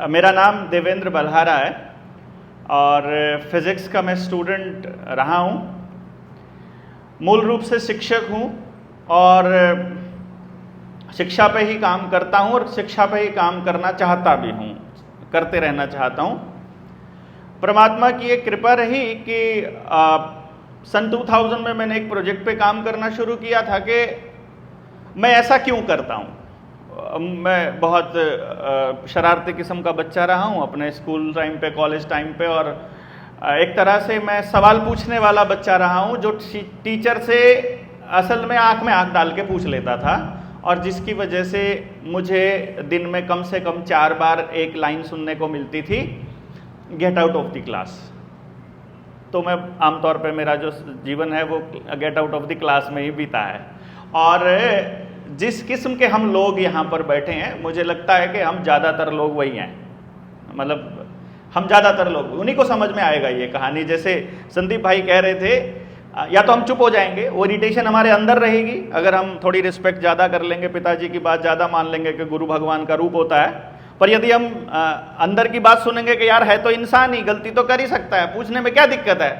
मेरा नाम देवेंद्र बल्हारा है और फिज़िक्स का मैं स्टूडेंट रहा हूँ। मूल रूप से शिक्षक हूँ और शिक्षा पे ही काम करता हूँ और शिक्षा पे ही काम करना चाहता भी हूँ, करते रहना चाहता हूँ। परमात्मा की एक कृपा रही कि सन 2000 में मैंने एक प्रोजेक्ट पे काम करना शुरू किया था कि मैं ऐसा क्यों करता हूँ। मैं बहुत शरारती किस्म का बच्चा रहा हूँ अपने स्कूल टाइम पे, कॉलेज टाइम पे, और एक तरह से मैं सवाल पूछने वाला बच्चा रहा हूँ जो टीचर से असल में आंख डाल के पूछ लेता था, और जिसकी वजह से मुझे दिन में कम से कम 4 बार एक लाइन सुनने को मिलती थी, get out of the class. तो मैं आमतौर पे मेरा जो जीवन है वो get out of the class में ही बीता है। और जिस किस्म के हम लोग यहाँ पर बैठे हैं, मुझे लगता है कि हम ज़्यादातर लोग वही हैं, मतलब हम ज़्यादातर लोग, उन्हीं को समझ में आएगा ये कहानी। जैसे संदीप भाई कह रहे थे, या तो हम चुप हो जाएंगे, वो इरिटेशन हमारे अंदर रहेगी अगर हम थोड़ी रिस्पेक्ट ज़्यादा कर लेंगे, पिताजी की बात ज़्यादा मान लेंगे कि गुरु भगवान का रूप होता है, पर यदि हम अंदर की बात सुनेंगे कि यार है तो इंसान ही, गलती तो कर ही सकता है, पूछने में क्या दिक्कत है,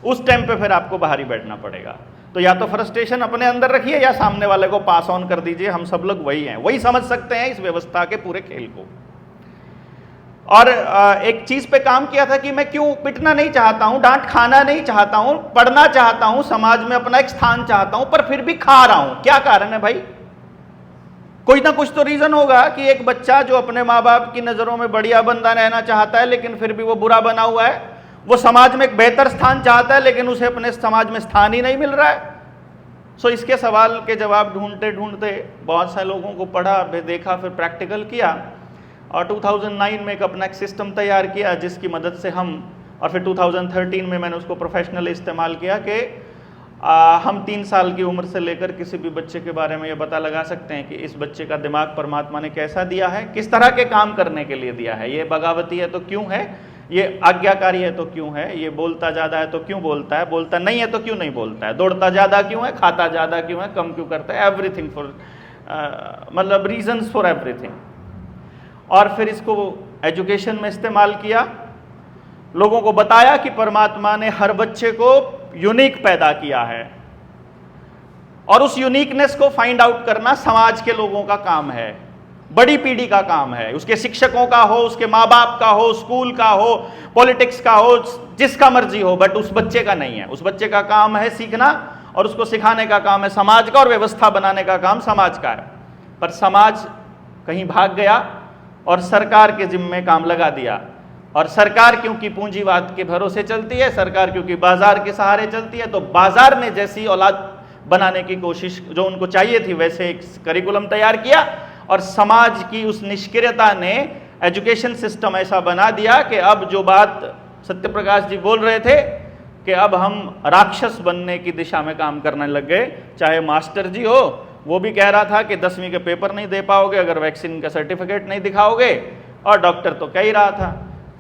उस टाइम पे फिर आपको बाहर ही बैठना पड़ेगा। तो या तो फ्रस्ट्रेशन अपने अंदर रखिए या सामने वाले को पास ऑन कर दीजिए। हम सब लोग वही हैं, वही समझ सकते हैं इस व्यवस्था के पूरे खेल को। और एक चीज पे काम किया था कि मैं क्यों पिटना नहीं चाहता हूं, डांट खाना नहीं चाहता हूं, पढ़ना चाहता हूं, समाज में अपना एक स्थान चाहता हूं, पर फिर भी खा रहा हूं। क्या कारण है भाई? कोई ना कुछ तो रीजन होगा कि एक बच्चा जो अपने माँ बाप की नजरों में बढ़िया बंदा रहना चाहता है लेकिन फिर भी वो बुरा बना हुआ है, वो समाज में एक बेहतर स्थान चाहता है लेकिन उसे अपने समाज में स्थान ही नहीं मिल रहा है। सो इसके सवाल के जवाब ढूंढते ढूंढते बहुत सारे लोगों को पढ़ा, फिर देखा, फिर प्रैक्टिकल किया और 2009 में एक अपना एक सिस्टम तैयार किया जिसकी मदद से हम, और फिर 2013 में मैंने उसको प्रोफेशनली इस्तेमाल किया कि हम 3 साल की उम्र से लेकर किसी भी बच्चे के बारे में ये पता लगा सकते हैं कि इस बच्चे का दिमाग परमात्मा ने कैसा दिया है, किस तरह के काम करने के लिए दिया है। ये बगावती है तो क्यों है, ये आज्ञाकारी है तो क्यों है, ये बोलता ज़्यादा है तो क्यों बोलता है, बोलता नहीं है तो क्यों नहीं बोलता है, दौड़ता ज़्यादा क्यों है, खाता ज़्यादा क्यों है, कम क्यों करता है, एवरीथिंग फॉर मतलब रीजंस फॉर एवरीथिंग। और फिर इसको एजुकेशन में इस्तेमाल किया, लोगों को बताया कि परमात्मा ने हर बच्चे को यूनिक पैदा किया है और उस यूनिकनेस को फाइंड आउट करना समाज के लोगों का काम है, बड़ी पीढ़ी का काम है, उसके शिक्षकों का हो, उसके माँ बाप का हो, स्कूल का हो, पॉलिटिक्स का हो, जिसका मर्जी हो, बट उस बच्चे का नहीं है। उस बच्चे का काम है सीखना और उसको सिखाने का काम है समाज का, और व्यवस्था बनाने का काम समाज का है। पर समाज कहीं भाग गया और सरकार के जिम्मे काम लगा दिया, और सरकार क्योंकि पूंजीवाद के भरोसे चलती है, सरकार क्योंकि बाजार के सहारे चलती है, तो बाजार ने जैसी औलाद बनाने की कोशिश जो उनको चाहिए थी वैसे एक करिकुलम तैयार किया, और समाज की उस निष्क्रियता ने एजुकेशन सिस्टम ऐसा बना दिया कि अब जो बात सत्यप्रकाश जी बोल रहे थे कि अब हम राक्षस बनने की दिशा में काम करने लग गए। चाहे मास्टर जी हो, वो भी कह रहा था कि 10वीं के पेपर नहीं दे पाओगे अगर वैक्सीन का सर्टिफिकेट नहीं दिखाओगे, और डॉक्टर तो कह ही रहा था,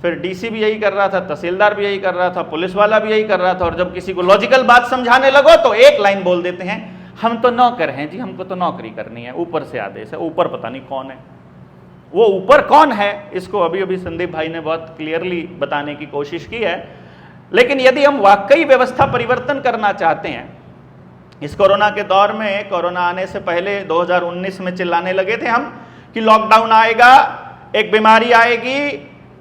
फिर डीसी भी यही कर रहा था, तहसीलदार भी यही कर रहा था, पुलिस वाला भी यही कर रहा था। और जब किसी को लॉजिकल बात समझाने लगो तो एक लाइन बोल देते हैं, हम तो नौकर हैं जी, हमको तो नौकरी करनी है, ऊपर से आदेश है। ऊपर पता नहीं कौन है, वो ऊपर कौन है, इसको अभी अभी संदीप भाई ने बहुत क्लियरली बताने की कोशिश की है। लेकिन यदि हम वाकई व्यवस्था परिवर्तन करना चाहते हैं, इस कोरोना के दौर में, कोरोना आने से पहले 2019 में चिल्लाने लगे थे हम कि लॉकडाउन आएगा, एक बीमारी आएगी,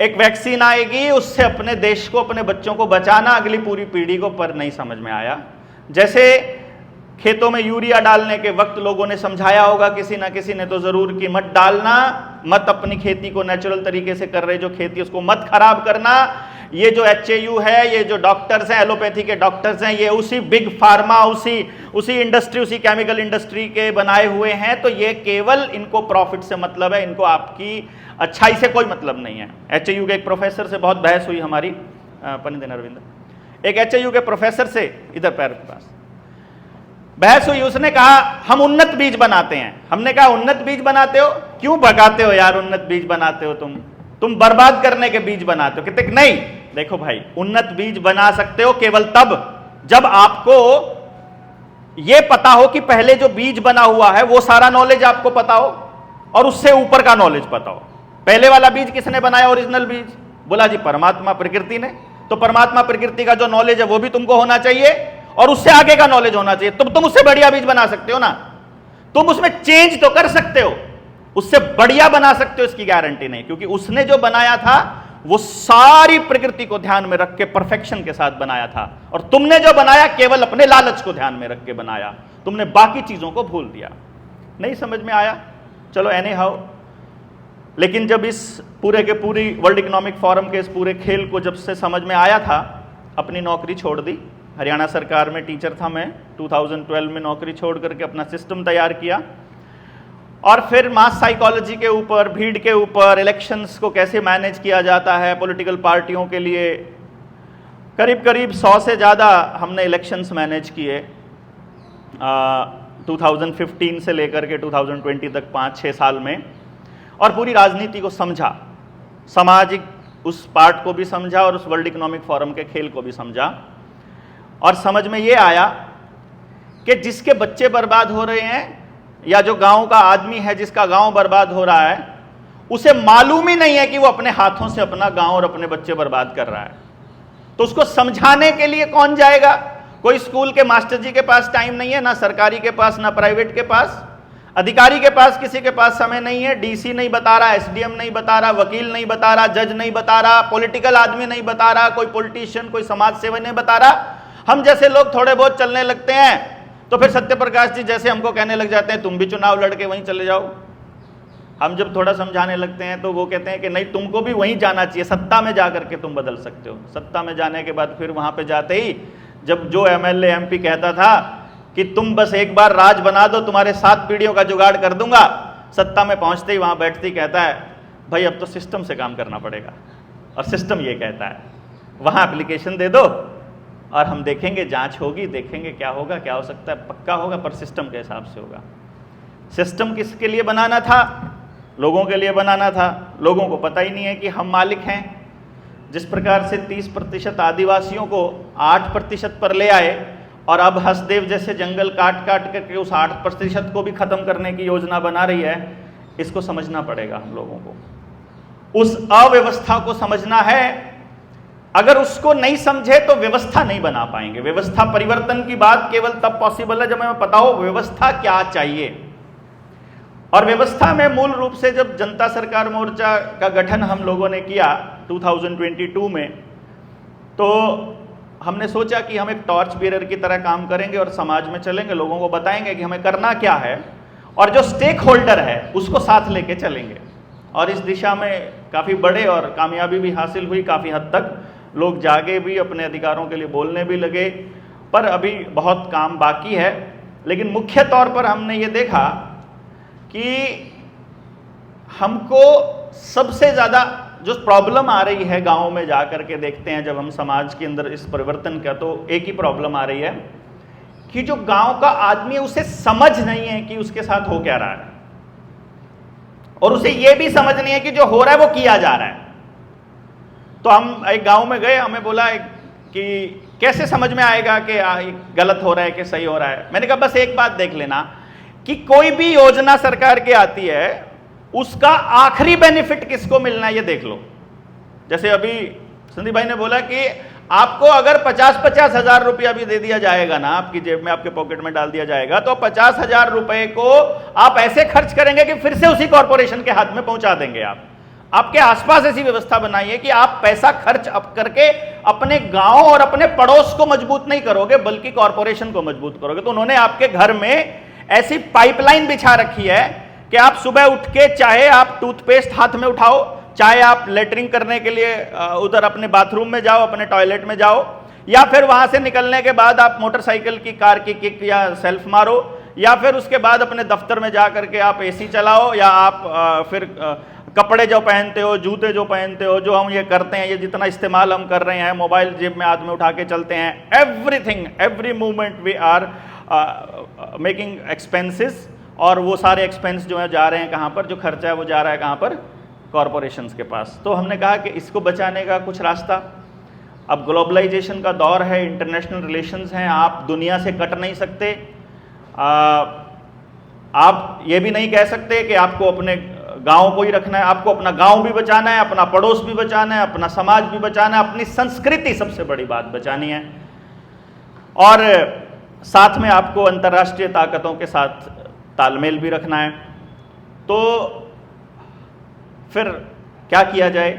एक वैक्सीन आएगी, उससे अपने देश को, अपने बच्चों को बचाना, अगली पूरी पीढ़ी को, पर नहीं समझ में आया। जैसे खेतों में यूरिया डालने के वक्त लोगों ने समझाया होगा किसी ना किसी ने तो जरूर कि मत डालना, मत अपनी खेती को नेचुरल तरीके से कर रहे जो खेती उसको मत खराब करना। ये जो HAU है, ये जो डॉक्टर्स हैं, एलोपैथी के डॉक्टर्स हैं, ये उसी बिग फार्मा, उसी इंडस्ट्री, उसी केमिकल इंडस्ट्री के बनाए हुए हैं, तो ये केवल इनको प्रॉफिट से मतलब है, इनको आपकी अच्छाई से कोई मतलब नहीं है। HAU के एक प्रोफेसर से बहुत बहस हुई हमारी, पनिंदन अरविंद, एक HAU के प्रोफेसर से इधर पैर के पास बहस हुई। उसने कहा हम उन्नत बीज बनाते हैं। हमने कहा उन्नत बीज बनाते हो, क्यों भगाते हो यार, उन्नत बीज बनाते हो तुम बर्बाद करने के बीज बनाते हो। कहते नहीं, देखो भाई, उन्नत बीज बना सकते हो केवल तब जब आपको ये पता हो कि पहले जो बीज बना हुआ है वो सारा नॉलेज आपको पता हो और उससे ऊपर का नॉलेज पता हो। पहले वाला बीज किसने बनाया, ओरिजिनल बीज? बोला जी परमात्मा प्रकृति ने। तो परमात्मा प्रकृति का जो नॉलेज है वो भी तुमको होना चाहिए और उससे आगे का नॉलेज होना चाहिए, तुम उससे बढ़िया बीज बना सकते हो ना। तुम उसमें चेंज तो कर सकते हो, उससे बढ़िया बना सकते हो इसकी गारंटी नहीं, क्योंकि उसने जो बनाया था वो सारी प्रकृति को ध्यान में रख के परफेक्शन के साथ बनाया था, और तुमने जो बनाया केवल अपने लालच को ध्यान में रख के बनाया, तुमने बाकी चीजों को भूल दिया। नहीं समझ में आया? चलो एनी हाउ, लेकिन जब इस पूरे के पूरी वर्ल्ड इकोनॉमिक फोरम के इस पूरे खेल को जब से समझ में आया था, अपनी नौकरी छोड़ दी। हरियाणा सरकार में टीचर था मैं, 2012 में नौकरी छोड़ करके अपना सिस्टम तैयार किया, और फिर मास साइकोलॉजी के ऊपर, भीड़ के ऊपर, इलेक्शंस को कैसे मैनेज किया जाता है पॉलिटिकल पार्टियों के लिए, करीब करीब 100 से ज़्यादा हमने इलेक्शंस मैनेज किए 2015 से लेकर के 2020 तक, 5-6 साल में, और पूरी राजनीति को समझा, सामाजिक उस पार्ट को भी समझा और उस वर्ल्ड इकोनॉमिक फोरम के खेल को भी समझा, और समझ में ये आया कि जिसके बच्चे बर्बाद हो रहे हैं या जो गांव का आदमी है जिसका गांव बर्बाद हो रहा है, उसे मालूम ही नहीं है कि वो अपने हाथों से अपना गांव और अपने बच्चे बर्बाद कर रहा है। तो उसको समझाने के लिए कौन जाएगा? कोई स्कूल के मास्टर जी के पास टाइम नहीं है, ना सरकारी के पास, ना प्राइवेट के पास, अधिकारी के पास, किसी के पास समय नहीं है। डीसी नहीं बता रहा, एसडीएम नहीं बता रहा, वकील नहीं बता रहा, जज नहीं बता रहा, पॉलिटिकल आदमी नहीं बता रहा, कोई पॉलिटिशियन, कोई समाज सेवी नहीं बता रहा। हम जैसे लोग थोड़े बहुत चलने लगते हैं तो फिर सत्यप्रकाश जी जैसे हमको कहने लग जाते हैं तुम भी चुनाव लड़के वहीं चले जाओ। हम जब थोड़ा समझाने लगते हैं तो वो कहते हैं कि नहीं, तुमको भी वहीं जाना चाहिए, सत्ता में जा करके तुम बदल सकते हो। सत्ता में जाने के बाद फिर वहां पे जाते ही जब जो एमएलए एमपी कहता था कि तुम बस एक बार राज बना दो, तुम्हारे 7 पीढ़ियों का जुगाड़ कर दूंगा, सत्ता में पहुंचते ही वहां बैठते ही कहता है भाई अब तो सिस्टम से काम करना पड़ेगा, और सिस्टम ये कहता है वहां एप्लीकेशन दे दो और हम देखेंगे, जांच होगी, देखेंगे क्या होगा, क्या हो सकता है, पक्का होगा, पर सिस्टम के हिसाब से होगा। सिस्टम किसके लिए बनाना था? लोगों के लिए बनाना था। लोगों को पता ही नहीं है कि हम मालिक हैं। जिस प्रकार से 30% आदिवासियों को 8% पर ले आए और अब हसदेव जैसे जंगल काट काट करके उस 8% को भी खत्म करने की योजना बना रही है, इसको समझना पड़ेगा हम लोगों को। उस अव्यवस्था को समझना है। अगर उसको नहीं समझे तो व्यवस्था नहीं बना पाएंगे। व्यवस्था परिवर्तन की बात केवल तब पॉसिबल है जब हमें पता हो व्यवस्था क्या चाहिए। और व्यवस्था में मूल रूप से जब जनता सरकार मोर्चा का गठन हम लोगों ने किया 2022 में, तो हमने सोचा कि हम एक टॉर्च बीयरर की तरह काम करेंगे और समाज में चलेंगे, लोगों को बताएंगे कि हमें करना क्या है, और जो स्टेक होल्डर है उसको साथ लेके चलेंगे। और इस दिशा में काफ़ी बड़े और कामयाबी भी हासिल हुई। काफ़ी हद तक लोग जागे भी, अपने अधिकारों के लिए बोलने भी लगे, पर अभी बहुत काम बाकी है। लेकिन मुख्य तौर पर हमने ये देखा कि हमको सबसे ज़्यादा जो प्रॉब्लम आ रही है, गाँव में जा कर के देखते हैं जब हम समाज के अंदर इस परिवर्तन का, तो एक ही प्रॉब्लम आ रही है कि जो गांव का आदमी है उसे समझ नहीं है कि उसके साथ हो क्या रहा है, और उसे यह भी समझ नहीं है कि जो हो रहा है वो किया जा रहा है। तो हम एक गांव में गए, हमें बोला कि कैसे समझ में आएगा कि गलत हो रहा है कि सही हो रहा है। मैंने कहा बस एक बात देख लेना कि कोई भी योजना सरकार की आती है उसका आखिरी बेनिफिट किसको मिलना है ये देख लो। जैसे अभी संदीप भाई ने बोला कि आपको अगर 50-50 हजार रुपया भी दे दिया जाएगा ना, आपकी जेब में, आपके पॉकेट में डाल दिया जाएगा, तो 50 हजार रुपए को आप ऐसे खर्च करेंगे कि फिर से उसी कॉर्पोरेशन के हाथ में पहुंचा देंगे। आपके आसपास ऐसी व्यवस्था बनाइए कि आप पैसा खर्च अप करके अपने गांव और अपने पड़ोस को मजबूत नहीं करोगे बल्कि कॉर्पोरेशन को मजबूत करोगे। तो उन्होंने आपके घर में ऐसी पाइपलाइन बिछा रखी है कि आप सुबह उठ के चाहे आप टूथपेस्ट हाथ में उठाओ, चाहे आप लेटरिंग करने के लिए उधर अपने बाथरूम में जाओ, अपने टॉयलेट में जाओ, या फिर वहां से निकलने के बाद आप मोटरसाइकिल की, कार की किक या सेल्फ मारो, या फिर उसके बाद अपने दफ्तर में जा करके आप एसी चलाओ, या आप फिर कपड़े जो पहनते हो, जूते जो पहनते हो, जो हम ये करते हैं, ये जितना इस्तेमाल हम कर रहे हैं, मोबाइल जेब में आदमी उठा के चलते हैं, everything, every movement we are making expenses, और वो सारे एक्सपेंस जो है जा रहे हैं कहाँ पर, जो खर्चा है वो जा रहा है कहाँ पर, कॉरपोरेशंस के पास। तो हमने कहा कि इसको बचाने का कुछ रास्ता, अब ग्लोबलाइजेशन का दौर है, इंटरनेशनल रिलेशंस हैं, आप दुनिया से कट नहीं सकते। आप ये भी नहीं कह सकते कि आपको अपने गांव को ही रखना है, आपको अपना गांव भी बचाना है, अपना पड़ोस भी बचाना है, अपना समाज भी बचाना है, अपनी संस्कृति सबसे बड़ी बात बचानी है, और साथ में आपको अंतर्राष्ट्रीय ताकतों के साथ तालमेल भी रखना है। तो फिर क्या किया जाए?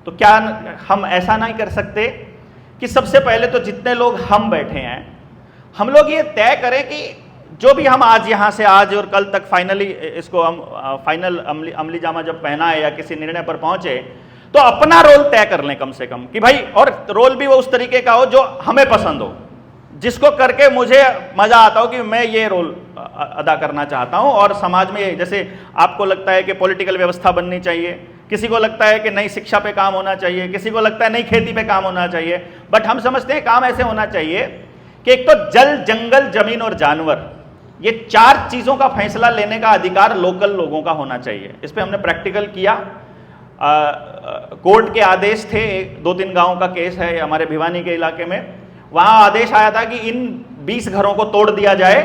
तो क्या हम ऐसा नहीं कर सकते कि सबसे पहले तो जितने लोग हम बैठे हैं, हम लोग ये तय करें कि जो भी हम आज यहाँ से आज और कल तक फाइनली इसको हम फाइनल अमली जामा जब पहना है या किसी निर्णय पर पहुंचे, तो अपना रोल तय कर लें कम से कम कि भाई, और रोल भी वो उस तरीके का हो जो हमें पसंद हो, जिसको करके मुझे मजा आता हो कि मैं ये रोल अदा करना चाहता हूं। और समाज में जैसे आपको लगता है कि पॉलिटिकल व्यवस्था बननी चाहिए, किसी को लगता है कि नई शिक्षा पे काम होना चाहिए, किसी को लगता है नई खेती पे काम होना चाहिए, बट हम समझते हैं काम ऐसे होना चाहिए कि एक तो जल, जंगल, जमीन और जानवर, ये 4 चीजों का फैसला लेने का अधिकार लोकल लोगों का होना चाहिए। इस पे हमने प्रैक्टिकल किया। कोर्ट के आदेश थे, 2-3 गांवों का केस है हमारे भिवानी के इलाके में, वहां आदेश आया था कि इन 20 घरों को तोड़ दिया जाए,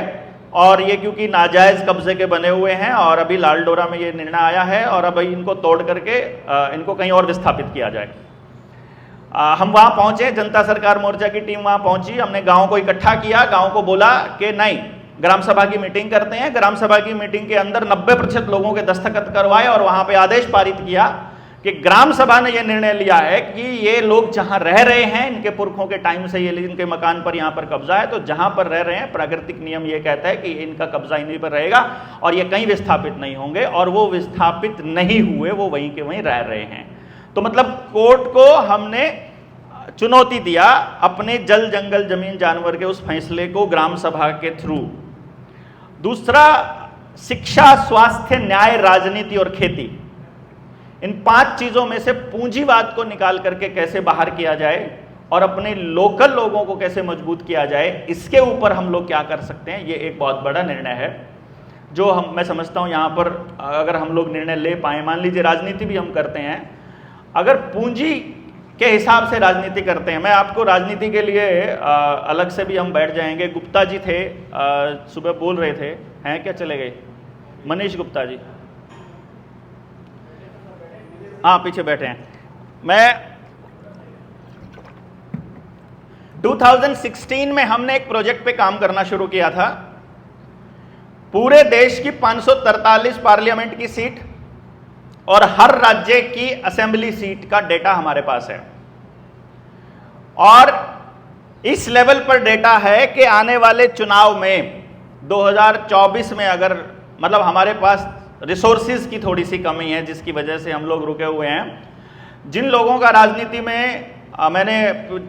और ये क्योंकि नाजायज कब्जे के बने हुए हैं, और अभी लालडोरा में ये निर्णय आया है, और अब इनको तोड़ करके इनको कहीं और विस्थापित किया जाए। हम वहां पहुंचे, जनता सरकार मोर्चा की टीम वहां पहुंची, हमने गांव को इकट्ठा किया, गांव को बोला कि नहीं, ग्राम सभा की मीटिंग करते हैं। ग्राम सभा की मीटिंग के अंदर 90% लोगों के दस्तखत करवाए और वहां पे आदेश पारित किया कि ग्राम सभा ने यह निर्णय लिया है कि ये लोग जहां रह रहे हैं, इनके पुरखों के टाइम से ये इनके मकान पर यहाँ पर कब्जा है, तो जहां पर रह रहे हैं प्राकृतिक नियम ये कहता है कि इनका कब्जा इन्हीं पर रहेगा और ये कहीं विस्थापित नहीं होंगे, और वो विस्थापित नहीं हुए, वो वहीं के वहीं रह रहे हैं। तो मतलब कोर्ट को हमने चुनौती दिया अपने जल, जंगल, जमीन, जानवर के उस फैसले को ग्राम सभा के थ्रू। दूसरा, शिक्षा, स्वास्थ्य, न्याय, राजनीति और खेती, इन 5 चीजों में से पूंजीवाद को निकाल करके कैसे बाहर किया जाए और अपने लोकल लोगों को कैसे मजबूत किया जाए, इसके ऊपर हम लोग क्या कर सकते हैं, ये एक बहुत बड़ा निर्णय है जो मैं समझता हूं यहाँ पर अगर हम लोग निर्णय ले पाए, मान लीजिए राजनीति भी हम करते हैं, अगर पूंजी के हिसाब से राजनीति करते हैं, मैं आपको राजनीति के लिए अलग से भी हम बैठ जाएंगे। गुप्ता जी थे, सुबह बोल रहे थे, हैं क्या, चले गए? मनीष गुप्ता जी, हाँ पीछे बैठे हैं। मैं 2016 में हमने एक प्रोजेक्ट पे काम करना शुरू किया था। पूरे देश की 543 पार्लियामेंट की सीट और हर राज्य की असेंबली सीट का डेटा हमारे पास है, और इस लेवल पर डेटा है कि आने वाले चुनाव में 2024 में अगर, मतलब हमारे पास रिसोर्सेज की थोड़ी सी कमी है जिसकी वजह से हम लोग रुके हुए हैं। जिन लोगों का राजनीति में मैंने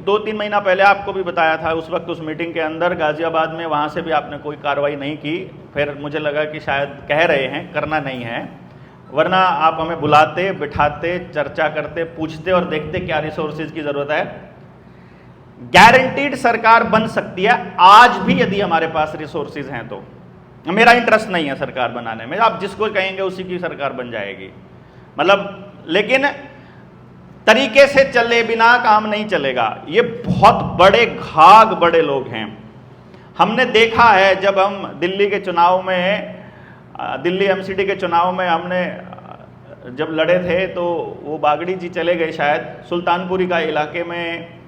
2-3 महीना पहले आपको भी बताया था, उस वक्त उस मीटिंग के अंदर गाजियाबाद में, वहाँ से भी आपने कोई कार्रवाई नहीं की, फिर मुझे लगा कि शायद कह रहे हैं, करना नहीं है, वरना आप हमें बुलाते, बिठाते, चर्चा करते, पूछते और देखते क्या रिसोर्सेज की ज़रूरत है। गारंटीड सरकार बन सकती है आज भी यदि हमारे पास रिसोर्सेज हैं तो। मेरा इंटरेस्ट नहीं है सरकार बनाने में, आप जिसको कहेंगे उसी की सरकार बन जाएगी, मतलब, लेकिन तरीके से चले बिना काम नहीं चलेगा। ये बहुत बड़े घाघ बड़े लोग हैं। हमने देखा है जब हम दिल्ली के चुनाव में, दिल्ली एमसीडी के चुनाव में हमने जब लड़े थे, तो वो बागड़ी जी चले गए शायद, सुल्तानपुरी का इलाके में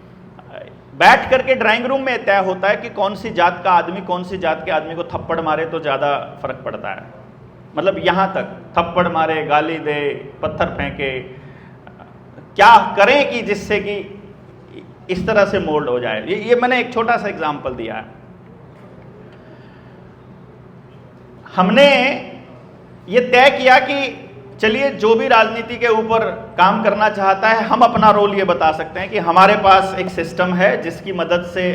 बैठ करके ड्राइंग रूम में तय होता है कि कौन सी जात का आदमी कौन सी जात के आदमी को थप्पड़ मारे तो ज़्यादा फर्क पड़ता है। मतलब यहाँ तक थप्पड़ मारे, गाली दे, पत्थर फेंके, क्या करें कि जिससे कि इस तरह से मोल्ड हो जाए। ये मैंने एक छोटा सा एग्जाम्पल दिया है। हमने ये तय किया कि चलिए जो भी राजनीति के ऊपर काम करना चाहता है, हम अपना रोल ये बता सकते हैं कि हमारे पास एक सिस्टम है जिसकी मदद से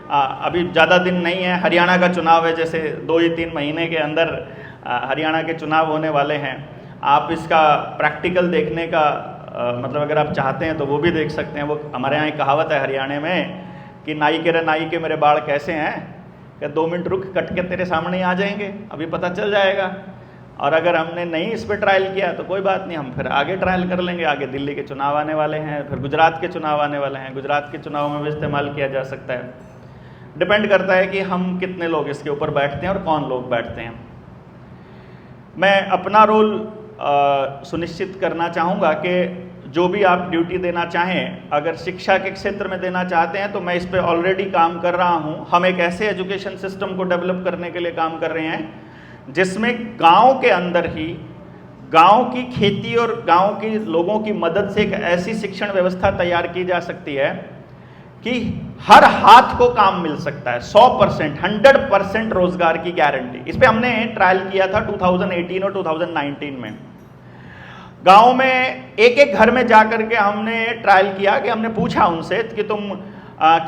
अभी ज़्यादा दिन नहीं है, हरियाणा का चुनाव है, जैसे 2 या 3 महीने के अंदर हरियाणा के चुनाव होने वाले हैं। आप इसका प्रैक्टिकल देखने का मतलब अगर आप चाहते हैं तो वो भी देख सकते हैं। वो हमारे यहाँ एक कहावत है हरियाणा में कि नाई के मेरे बाल कैसे हैं, कि 2 मिनट रुक, कट के तेरे सामने ही आ जाएंगे, अभी पता चल जाएगा। और अगर हमने नहीं इस पर ट्रायल किया तो कोई बात नहीं, हम फिर आगे ट्रायल कर लेंगे। आगे दिल्ली के चुनाव आने वाले हैं, फिर गुजरात के चुनाव आने वाले हैं, गुजरात के चुनाव में भी इस्तेमाल किया जा सकता है। डिपेंड करता है कि हम कितने लोग इसके ऊपर बैठते हैं और कौन लोग बैठते हैं। मैं अपना रोल सुनिश्चित करना चाहूँगा कि जो भी आप ड्यूटी देना चाहें, अगर शिक्षा के क्षेत्र में देना चाहते हैं तो मैं इस पे ऑलरेडी काम कर रहा हूँ। हम एक ऐसे एजुकेशन सिस्टम को डेवलप करने के लिए काम कर रहे हैं जिसमें गांव के अंदर ही गांव की खेती और गांव के लोगों की मदद से एक ऐसी शिक्षण व्यवस्था तैयार की जा सकती है कि हर हाथ को काम मिल सकता है। 100%, 100% रोजगार की गारंटी। इस पे हमने ट्रायल किया था 2018 और 2019 में। गांव में एक एक घर में जाकर के हमने ट्रायल किया कि हमने पूछा उनसे कि तुम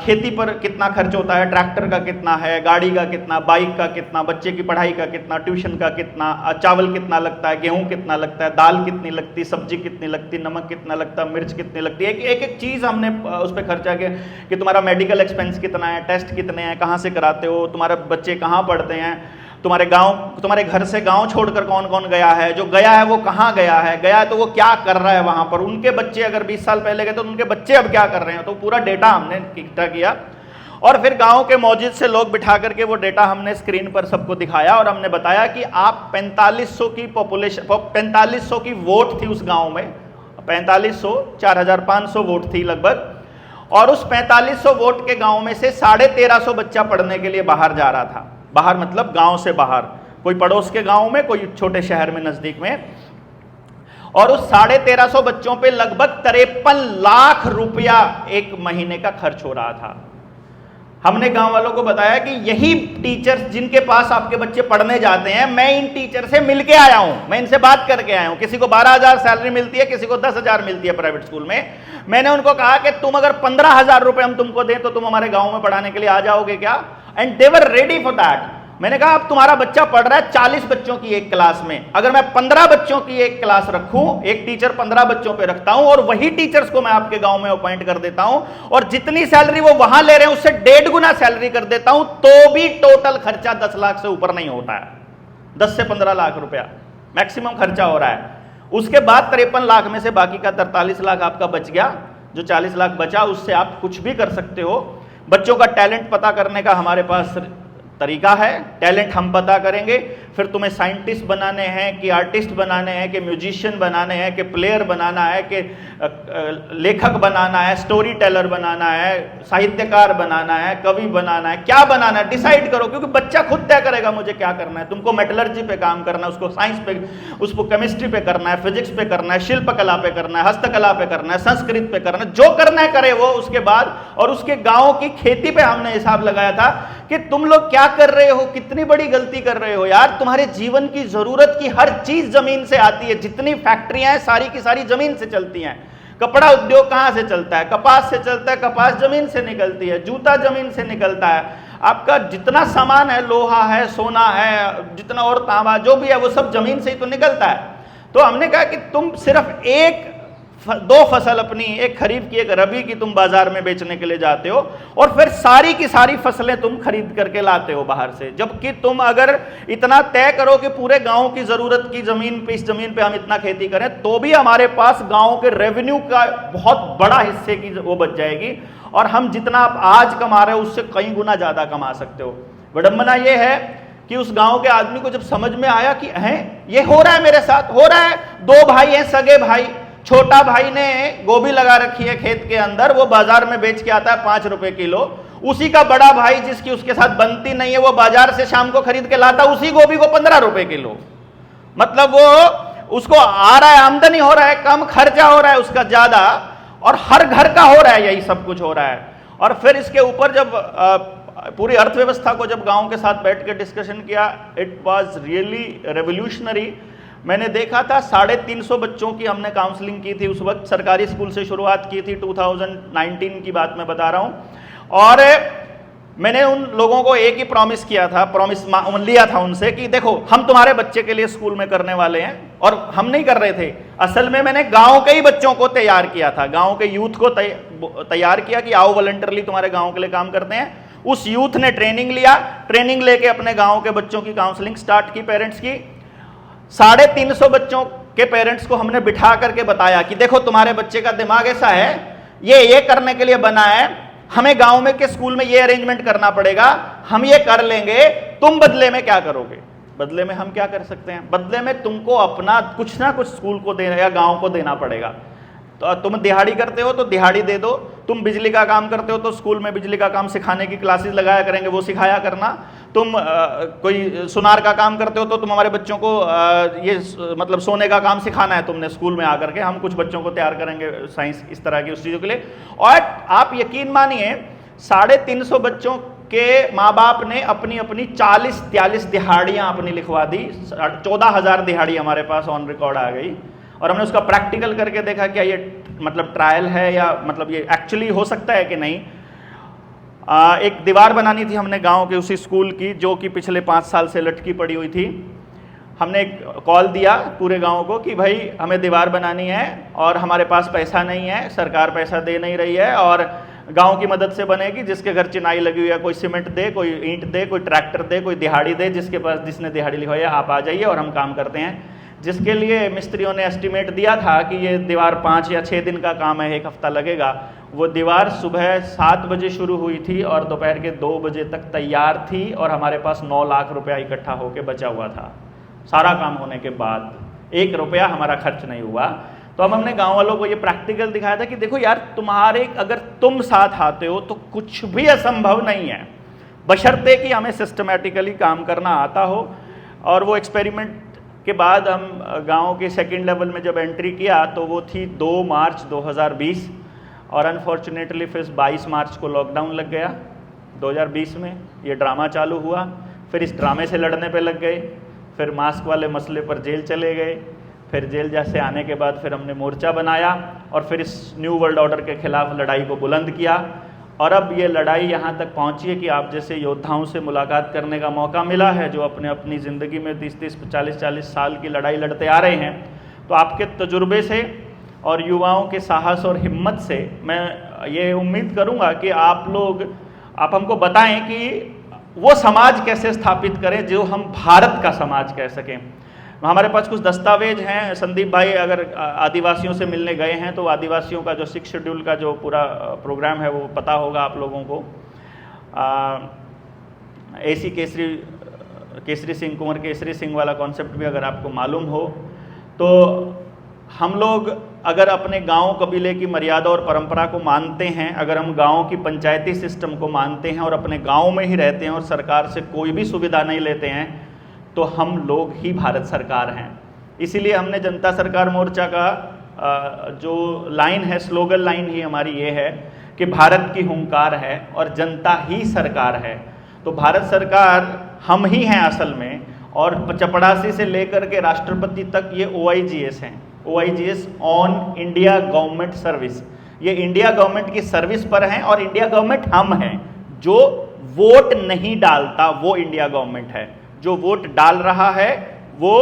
खेती पर कितना खर्च होता है, ट्रैक्टर का कितना है, गाड़ी का कितना, बाइक का कितना, बच्चे की पढ़ाई का कितना, ट्यूशन का कितना, चावल कितना लगता है, गेहूं कितना लगता है, दाल कितनी लगती, सब्जी कितनी लगती, नमक कितना लगता है, मिर्च कितनी लगती है। एक एक चीज़ हमने उस पर खर्चा किया कि तुम्हारा मेडिकल एक्सपेंस कितना है, टेस्ट कितने हैं, कहाँ से कराते हो, तुम्हारे बच्चे कहाँ पढ़ते हैं, तुम्हारे घर से गांव छोड़कर कौन कौन गया है, जो गया है वो कहाँ गया है तो वो क्या कर रहा है वहां पर, उनके बच्चे अगर 20 साल पहले गए तो उनके बच्चे अब क्या कर रहे हैं। तो पूरा डेटा हमने इकट्ठा किया और फिर गांव के मौजूद से लोग बिठा करके वो डेटा हमने स्क्रीन पर सबको दिखाया और हमने बताया कि आप 4500 की पॉपुलेशन, 4500 की वोट थी उस गाँव में, 4500, 4500 वोट थी लगभग, और उस 4500 वोट के गाँव में से 1350 बच्चा पढ़ने के लिए बाहर जा रहा था। बाहर मतलब गांव से बाहर, कोई पड़ोस के गांव में, कोई छोटे शहर में, नजदीक में। और उस 1350 बच्चों पे लगभग 53 लाख रुपया एक महीने का खर्च हो रहा था। हमने गांव वालों को बताया कि यही टीचर्स जिनके पास आपके बच्चे पढ़ने जाते हैं, मैं इन टीचर से मिलके आया हूं, मैं इनसे बात करके आया हूं। किसी को 12,000 सैलरी मिलती है, किसी को 10,000 मिलती है प्राइवेट स्कूल में। मैंने उनको कहा कि तुम अगर 15,000 रुपए हम तुमको दें तो तुम हमारे गांव में पढ़ाने के लिए आ जाओगे क्या? And they were ready for that. मैंने कहा अब तुम्हारा बच्चा पढ़ रहा है 40 बच्चों की एक क्लास में, अगर मैं 15 बच्चों की एक क्लास रखूं, एक टीचर 15 बच्चों पे रखता हूं और वही टीचर्स को मैं आपके गांव में अपॉइंट कर देता हूं और जितनी सैलरी वो वहां ले रहे हैं उससे 1.5 गुना सैलरी कर देता हूं, तो भी टोटल खर्चा 10 लाख से ऊपर नहीं होता है। 10 से 15 लाख रुपया मैक्सिमम खर्चा हो रहा है। उसके बाद 53 लाख में से बाकी का 43 लाख आपका बच गया। जो 40 लाख बचा उससे आप कुछ भी कर सकते हो। बच्चों का टैलेंट पता करने का हमारे पास तरीका है, टैलेंट हम पता करेंगे। फिर तुम्हें साइंटिस्ट बनाने हैं कि आर्टिस्ट बनाने हैं कि म्यूजिशियन बनाने हैं कि प्लेयर बनाना है कि लेखक बनाना है, स्टोरी टेलर बनाना है, साहित्यकार बनाना है, कवि बनाना है, क्या बनाना है डिसाइड करो, क्योंकि बच्चा खुद तय करेगा मुझे क्या करना है। तुमको मेटलर्जी पे काम करना है, उसको साइंस पे, उसको केमिस्ट्री पे करना है, फिजिक्स पे करना है, शिल्पकला पे करना है, हस्तकला पे करना है, संस्कृत पे करना है, जो करना है करे वो। उसके बाद और उसके गाँव की खेती पे हमने हिसाब लगाया था कि तुम लोग क्या कर रहे हो, कितनी बड़ी गलती कर रहे हो यार। तुम्हारे जीवन की जरूरत की हर चीज जमीन से आती है, जितनी फैक्ट्रियां हैं सारी की सारी जमीन से चलती हैं। कपड़ा उद्योग कहां से चलता है? कपास से चलता है, कपास जमीन से निकलती है, जूता जमीन से निकलता है, आपका जितना सामान है, लोहा है, सोना है, जितना और तांबा जो भी है वो सब जमीन से ही तो निकलता है। तो हमने कहा कि तुम सिर्फ दो फसल अपनी, एक खरीफ की एक रबी की तुम बाजार में बेचने के लिए जाते हो और फिर सारी की सारी फसलें तुम खरीद करके लाते हो बाहर से। जबकि तुम अगर इतना तय करो कि पूरे गांव की जरूरत की जमीन पे, इस जमीन पे हम इतना खेती करें, तो भी हमारे पास गांव के रेवेन्यू का बहुत बड़ा हिस्से की वो बच जाएगी और हम जितना आप आज कमा रहे हो उससे कई गुना ज्यादा कमा सकते हो। विडंबना ये है कि उस गांव के आदमी को जब समझ में आया कि हैं ये हो रहा है, मेरे साथ हो रहा है। 2 भाई हैं, सगे भाई। छोटा भाई ने गोभी लगा रखी है खेत के अंदर, वो बाजार में बेच के आता है 5 रुपए किलो। उसी का बड़ा भाई जिसकी उसके साथ बनती नहीं है, वो बाजार से शाम को खरीद के लाता उसी गोभी को 15 रुपए किलो। मतलब वो उसको आ रहा है, आमदनी हो रहा है कम, खर्चा हो रहा है उसका ज्यादा, और हर घर का हो रहा है, यही सब कुछ हो रहा है। और फिर इसके ऊपर जब पूरी अर्थव्यवस्था को जब गांव के साथ बैठ के डिस्कशन किया, इट वॉज रियली रेवोल्यूशनरी। मैंने देखा था 350 बच्चों की हमने काउंसलिंग की थी। उस वक्त सरकारी स्कूल से शुरुआत की थी, 2019 की बात मैं बता रहा हूं। और मैंने उन लोगों को एक ही प्रॉमिस किया था, लिया था उनसे कि देखो हम तुम्हारे बच्चे के लिए स्कूल में करने वाले हैं। और हम नहीं कर रहे थे, असल में मैंने गांव के ही बच्चों को तैयार किया था, गांव के यूथ को तैयार किया कि आओ वॉलंटियरली तुम्हारे गांव के लिए काम करते हैं। उस यूथ ने ट्रेनिंग लिया, ट्रेनिंग लेके अपने गांव के बच्चों की काउंसलिंग स्टार्ट की, पेरेंट्स की। 350 बच्चों के पेरेंट्स को हमने बिठा करके बताया कि देखो तुम्हारे बच्चे का दिमाग ऐसा है, ये करने के लिए बना है, हमें गांव में के स्कूल में ये अरेंजमेंट करना पड़ेगा, हम ये कर लेंगे, तुम बदले में क्या करोगे। बदले में हम क्या कर सकते हैं? बदले में तुमको अपना कुछ ना कुछ स्कूल को देना या गांव को देना पड़ेगा। तो तुम दिहाड़ी करते हो तो दिहाड़ी दे दो, तुम बिजली का काम करते हो तो स्कूल में बिजली का काम सिखाने की क्लासेस लगाया करेंगे, वो सिखाया करना। तुम कोई सुनार का काम करते हो तो तुम हमारे बच्चों को ये मतलब सोने का काम सिखाना है तुमने स्कूल में आकर के, हम कुछ बच्चों को तैयार करेंगे साइंस इस तरह की उस चीज़ों के लिए। और आप यकीन मानिए 350 बच्चों के माँ बाप ने अपनी अपनी 40-43 दिहाड़ियाँ अपनी लिखवा दी। 14,000 दिहाड़ी हमारे पास ऑन रिकॉर्ड आ गई और हमने उसका प्रैक्टिकल करके देखा क्या ये मतलब ट्रायल है या मतलब ये एक्चुअली हो सकता है कि नहीं। एक दीवार बनानी थी हमने गांव के उसी स्कूल की जो कि पिछले 5 साल से लटकी पड़ी हुई थी। हमने एक कॉल दिया पूरे गांव को कि भाई हमें दीवार बनानी है और हमारे पास पैसा नहीं है, सरकार पैसा दे नहीं रही है और गांव की मदद से बनेगी। जिसके घर चिनाई लगी हुई है कोई सीमेंट दे, कोई ईंट दे, कोई ट्रैक्टर दे, कोई दिहाड़ी दे, जिसके पास जिसने दिहाड़ी लिखवाई है आप आ जाइए और हम काम करते हैं। जिसके लिए मिस्त्रियों ने एस्टिमेट दिया था कि ये दीवार 5 या 6 दिन का काम है, 1 हफ्ता लगेगा। वो दीवार सुबह 7 बजे शुरू हुई थी और दोपहर के 2 बजे तक तैयार थी और हमारे पास 9 लाख रुपया इकट्ठा होकर बचा हुआ था। सारा काम होने के बाद 1 रुपया हमारा खर्च नहीं हुआ। तो अब हमने गांव वालों को ये प्रैक्टिकल दिखाया था कि देखो यार तुम्हारे अगर तुम साथ आते हो तो कुछ भी असंभव नहीं है, बशर्ते कि हमें सिस्टमेटिकली काम करना आता हो। और वो एक्सपेरिमेंट के बाद हम गांव के सेकंड लेवल में जब एंट्री किया तो वो थी 2 मार्च 2020 और अनफॉर्चुनेटली फिर 22 मार्च को लॉकडाउन लग गया 2020 में। ये ड्रामा चालू हुआ, फिर इस ड्रामे से लड़ने पे लग गए, फिर मास्क वाले मसले पर जेल चले गए, फिर जेल जैसे आने के बाद फिर हमने मोर्चा बनाया और फिर इस न्यू वर्ल्ड ऑर्डर के खिलाफ लड़ाई को बुलंद किया। और अब ये लड़ाई यहाँ तक पहुँची है कि आप जैसे योद्धाओं से मुलाकात करने का मौका मिला है जो अपनी ज़िंदगी में 30-30, 40-40 साल की लड़ाई लड़ते आ रहे हैं। तो आपके तजुर्बे से और युवाओं के साहस और हिम्मत से मैं ये उम्मीद करूँगा कि आप हमको बताएं कि वो समाज कैसे स्थापित करें जो हम भारत का समाज कह सकें। हमारे पास कुछ दस्तावेज हैं। संदीप भाई अगर आदिवासियों से मिलने गए हैं तो आदिवासियों का जो 6 शेड्यूल का जो पूरा प्रोग्राम है वो पता होगा आप लोगों को। AC केसरी सिंह, कुंवर केसरी सिंह वाला कॉन्सेप्ट भी अगर आपको मालूम हो तो हम लोग अगर अपने गांव कबीले की मर्यादा और परंपरा को मानते हैं, अगर हम गांव की पंचायती सिस्टम को मानते हैं और अपने गांव में ही रहते हैं और सरकार से कोई भी सुविधा नहीं लेते हैं तो हम लोग ही भारत सरकार हैं। इसीलिए हमने जनता सरकार मोर्चा का जो लाइन है, स्लोगन लाइन ही हमारी ये है कि भारत की हुंकार है और जनता ही सरकार है। तो भारत सरकार हम ही हैं असल में। और चपड़ासी से लेकर के राष्ट्रपति तक ये OIGS हैं। OIGS on India government service, ये इंडिया गवर्नमेंट की सर्विस पर हैं और इंडिया गवर्नमेंट हम हैं। जो वोट नहीं डालता वो इंडिया गवर्नमेंट है, जो वोट डाल रहा है वो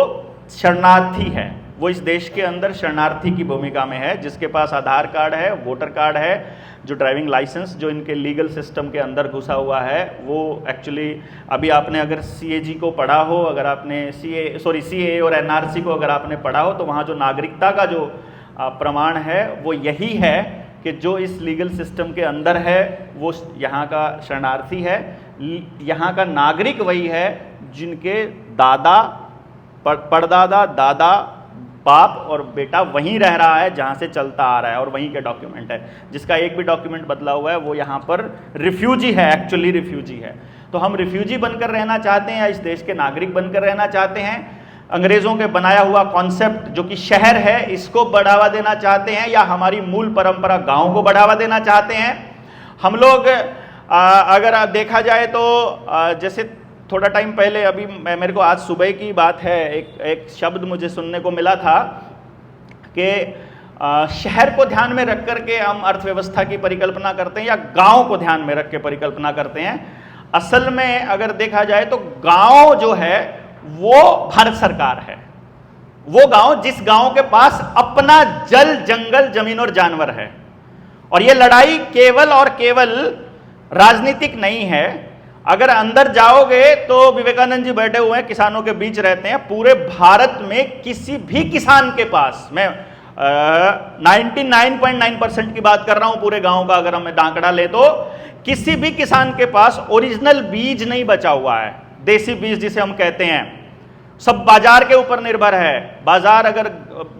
शरणार्थी है, वो इस देश के अंदर शरणार्थी की भूमिका में है। जिसके पास आधार कार्ड है, वोटर कार्ड है, जो ड्राइविंग लाइसेंस जो इनके लीगल सिस्टम के अंदर घुसा हुआ है वो एक्चुअली अभी आपने अगर CAG को पढ़ा हो, अगर आपने CA और NRC को अगर आपने पढ़ा हो तो वहाँ जो नागरिकता का जो प्रमाण है वो यही है कि जो इस लीगल सिस्टम के अंदर है वो यहाँ का शरणार्थी है। यहाँ का नागरिक वही है जिनके दादा, परदादा, दादा, बाप और बेटा वहीं रह रहा है जहाँ से चलता आ रहा है और वहीं के डॉक्यूमेंट है। जिसका एक भी डॉक्यूमेंट बदला हुआ है वो यहाँ पर रिफ्यूजी है, एक्चुअली रिफ्यूजी है। तो हम रिफ्यूजी बनकर रहना चाहते हैं या इस देश के नागरिक बनकर रहना चाहते हैं? अंग्रेज़ों के बनाया हुआ कॉन्सेप्ट जो कि शहर है इसको बढ़ावा देना चाहते हैं या हमारी मूल परंपरा गाँव को बढ़ावा देना चाहते हैं? हम लोग अगर देखा जाए तो जैसे थोड़ा टाइम पहले अभी मेरे को आज सुबह की बात है, एक शब्द मुझे सुनने को मिला था कि शहर को ध्यान में रख करके हम अर्थव्यवस्था की परिकल्पना करते हैं या गांव को ध्यान में रख के परिकल्पना करते हैं। असल में अगर देखा जाए तो गांव जो है वो भारत सरकार है। वो गांव जिस गांव के पास अपना जल, जंगल, जमीन और जानवर है। और ये लड़ाई केवल और केवल राजनीतिक नहीं है। अगर अंदर जाओगे तो विवेकानंद जी बैठे हुए हैं, किसानों के बीच रहते हैं। पूरे भारत में किसी भी किसान के पास, मैं 99.9% की बात कर रहा हूं पूरे गांव का, अगर हमें आंकड़ा ले तो किसी भी किसान के पास ओरिजिनल बीज नहीं बचा हुआ है, देसी बीज जिसे हम कहते हैं। सब बाजार के ऊपर निर्भर है। बाजार अगर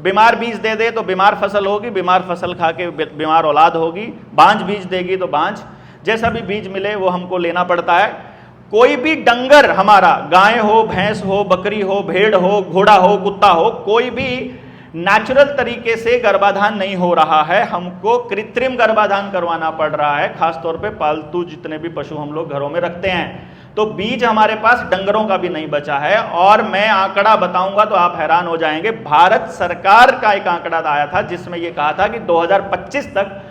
बीमार बीज दे दे तो बीमार फसल होगी, बीमार फसल खा के बीमार औलाद होगी, बांझ बीज देगी तो बांझ, जैसा भी बीज मिले वो हमको लेना पड़ता है। कोई भी डंगर हमारा, गाय हो, भैंस हो, बकरी हो, भेड़ हो, घोड़ा हो, कुत्ता हो, कोई भी नेचुरल तरीके से गर्भाधान नहीं हो रहा है, हमको कृत्रिम गर्भाधान करवाना पड़ रहा है, खासतौर पे पालतू जितने भी पशु हम लोग घरों में रखते हैं। तो बीज हमारे पास डंगरों का भी नहीं बचा है। और मैं आंकड़ा बताऊंगा तो आप हैरान हो जाएंगे, भारत सरकार का एक आंकड़ा आया था जिसमें यह कहा था कि 2025 तक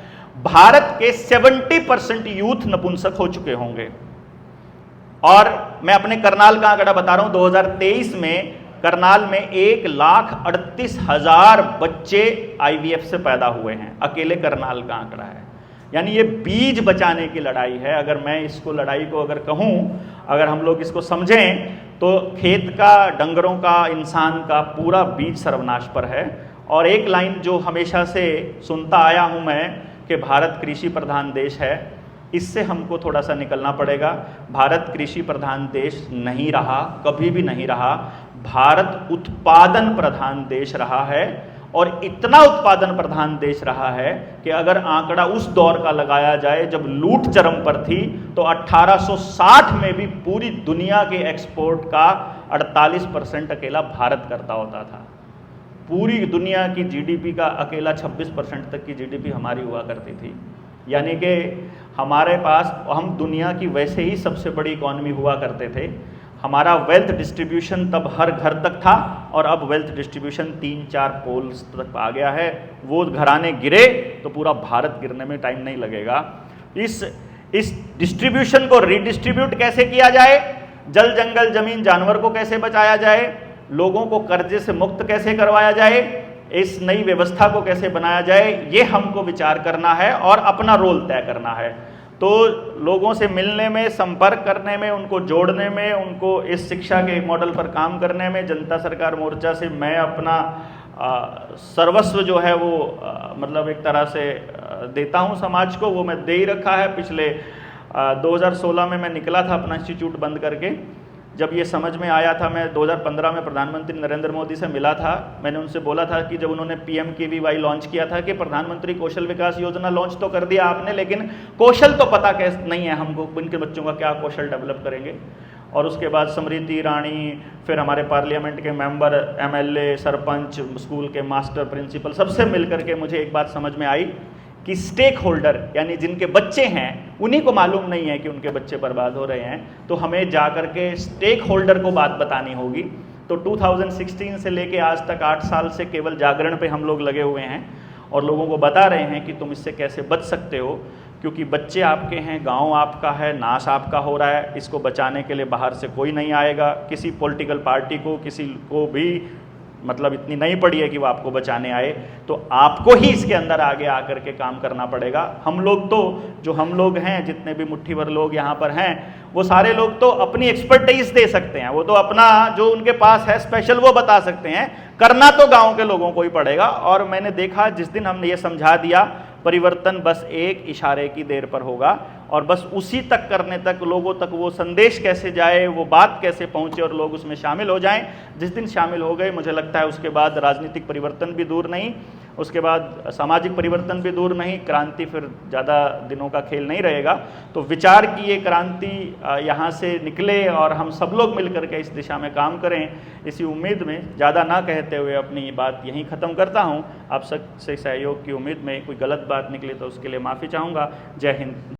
भारत के 70% यूथ नपुंसक हो चुके होंगे। और मैं अपने करनाल का आंकड़ा बता रहा हूं, 2023 में करनाल में 1,38,000 बच्चे IVF से पैदा हुए हैं, अकेले करनाल का आंकड़ा है। यानी ये बीज बचाने की लड़ाई है। अगर मैं इसको लड़ाई को अगर कहूं, अगर हम लोग इसको समझें तो खेत का, डंगरों का, इंसान का पूरा बीज सर्वनाश पर है। और एक लाइन जो हमेशा से सुनता आया हूं मैं कि भारत कृषि प्रधान देश है, इससे हमको थोड़ा सा निकलना पड़ेगा। भारत कृषि प्रधान देश नहीं रहा, कभी भी नहीं रहा। भारत उत्पादन प्रधान देश रहा है, और इतना उत्पादन प्रधान देश रहा है कि अगर आंकड़ा उस दौर का लगाया जाए जब लूट चरम पर थी, तो 1860 में भी पूरी दुनिया के एक्सपोर्ट का 48% अकेला भारत करता होता था। पूरी दुनिया की GDP का अकेला 26% तक की GDP हमारी हुआ करती थी। यानी कि हमारे पास, हम दुनिया की वैसे ही सबसे बड़ी इकॉनमी हुआ करते थे। हमारा वेल्थ डिस्ट्रीब्यूशन तब हर घर तक था, और अब वेल्थ डिस्ट्रीब्यूशन 3-4 पोल्स तक आ गया है। वो घराने गिरे तो पूरा भारत गिरने में टाइम नहीं लगेगा। इस डिस्ट्रीब्यूशन को रीडिस्ट्रीब्यूट कैसे किया जाए, जल जंगल जमीन जानवर को कैसे बचाया जाए, लोगों को कर्जे से मुक्त कैसे करवाया जाए, इस नई व्यवस्था को कैसे बनाया जाए, ये हमको विचार करना है और अपना रोल तय करना है। तो लोगों से मिलने में, संपर्क करने में, उनको जोड़ने में, उनको इस शिक्षा के मॉडल पर काम करने में जनता सरकार मोर्चा से मैं अपना सर्वस्व जो है वो मतलब एक तरह से देता हूं समाज को। वो मैं दे ही रखा है। पिछले 2016 में मैं निकला था अपना इंस्टीट्यूट बंद करके। जब ये समझ में आया था, मैं 2015 में प्रधानमंत्री नरेंद्र मोदी से मिला था। मैंने उनसे बोला था कि जब उन्होंने PMKVY लॉन्च किया था कि प्रधानमंत्री कौशल विकास योजना लॉन्च तो कर दिया आपने, लेकिन कौशल तो पता कैसे नहीं है हमको, इनके बच्चों का क्या कौशल डेवलप करेंगे। और उसके बाद स्मृति ईरानी, फिर हमारे पार्लियामेंट के मेंबर, MLA, सरपंच, स्कूल के मास्टर, प्रिंसिपल, सबसे मिलकर के मुझे एक बात समझ में आई कि स्टेक होल्डर यानी जिनके बच्चे हैं उन्हीं को मालूम नहीं है कि उनके बच्चे बर्बाद हो रहे हैं। तो हमें जाकर के स्टेक होल्डर को बात बतानी होगी। तो 2016 से लेके आज तक 8 साल से केवल जागरण पे हम लोग लगे हुए हैं और लोगों को बता रहे हैं कि तुम इससे कैसे बच सकते हो, क्योंकि बच्चे आपके हैं, गांव आपका है, नाश आपका हो रहा है। इसको बचाने के लिए बाहर से कोई नहीं आएगा। किसी पॉलिटिकल पार्टी को, किसी को भी मतलब इतनी नहीं पड़ी है कि वो आपको बचाने आए। तो आपको ही इसके अंदर आगे आकर के काम करना पड़ेगा। हम लोग तो, जो हम लोग हैं, जितने भी मुट्ठी भर लोग यहाँ पर हैं, वो सारे लोग तो अपनी एक्सपर्टाइज दे सकते हैं। वो तो अपना जो उनके पास है स्पेशल वो बता सकते हैं। करना तो गांव के लोगों को ही पड़ेगा। और मैंने देखा जिस दिन हमने ये समझा दिया, परिवर्तन बस एक इशारे की देर पर होगा। और बस उसी तक करने तक, लोगों तक वो संदेश कैसे जाए, वो बात कैसे पहुंचे और लोग उसमें शामिल हो जाएं। जिस दिन शामिल हो गए, मुझे लगता है उसके बाद राजनीतिक परिवर्तन भी दूर नहीं, उसके बाद सामाजिक परिवर्तन भी दूर नहीं, क्रांति फिर ज़्यादा दिनों का खेल नहीं रहेगा। तो विचार की ये क्रांति यहाँ से निकले और हम सब लोग मिलकर के इस दिशा में काम करें, इसी उम्मीद में ज़्यादा ना कहते हुए अपनी बात यहीं ख़त्म करता हूँ। आप सबसे सहयोग की उम्मीद में कोई गलत बात निकली तो उसके लिए माफ़ी चाहूँगा। जय हिंद।